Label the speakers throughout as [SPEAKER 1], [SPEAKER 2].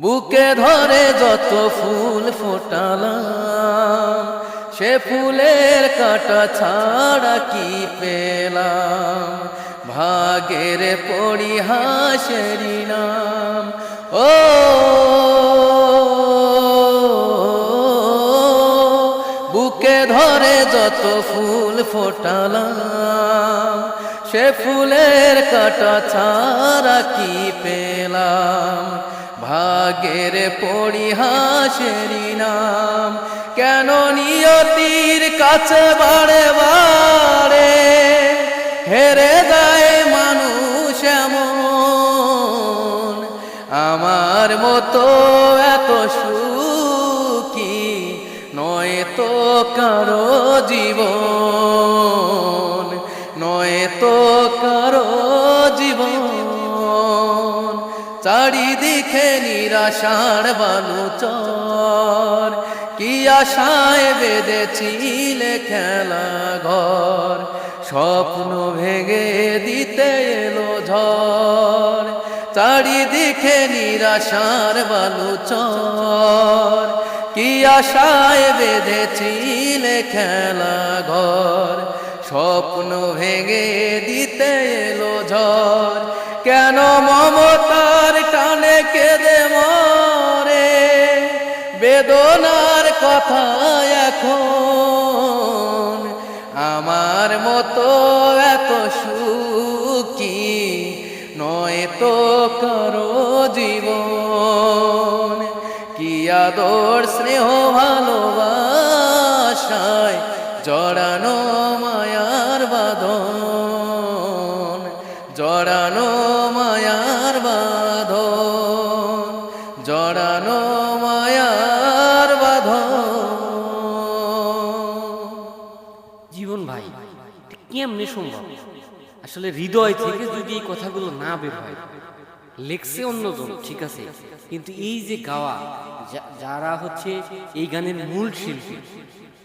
[SPEAKER 1] বুকে ধরে যত ফুল ফোটালাম, সে ফুলের কাঁটা ছাড়া কি পেলাম। ভাগের পরিহাসেরই নাম ও বুকে ধরে যত ফুল ফোটালাম, সে ফুলের কাঁটা ছাড়া কি পেলাম। ভাগের পরিহাসেরই নাম। কেন নিয়তির কাছে বারে বারে হেরে যায় মানুষ এমন। আমার মতো এত সুখী নয় তো কারো জীবন, নয় তো কারো জীবন। চারিদিকে নিরাশার বালুচর, কি আশায় বেঁধেছিলে খেলা ঘর। স্বপ্ন ভেঙে দিতে এলো ঝড়। চারিদিকে নিরাশার বালুচর, কি আশায় বেঁধেছিলে খেলা ঘর। স্বপ্ন ভেঙে দিতে এলো ঝড়। কেন মমতার টানে কেঁদে মরে, বেদনার কথা এখন। আমার মতো এত সুখী নয় তো কারো জীবন। কি আদর স্নেহ ভালোবাসায় জড়ানো মায়ার বাঁধন, জড়ানো মায়ার বাঁধন, জড়ানো মায়ার বাঁধন।
[SPEAKER 2] জীবন ভাই, কেমনে সম্ভব? আসলে হৃদয় থেকে যদি এই কথাগুলো না বের হয়, লেখছে অন্যজন ঠিক আছে, কিন্তু এই যে গাওয়া, যারা হচ্ছে এই গানের মূল শিল্পী,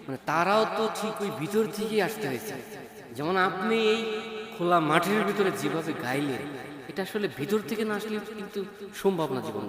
[SPEAKER 2] মানে তারাও তো ঠিক ওই ভিতর থেকেই আসতে হয়েছে। যেমন আপনি এই খোলা মাঠের ভিতরে যেভাবে গাইলেন, এটা আসলে ভিতর থেকে না আসলে কিন্তু সম্ভব না জীবন।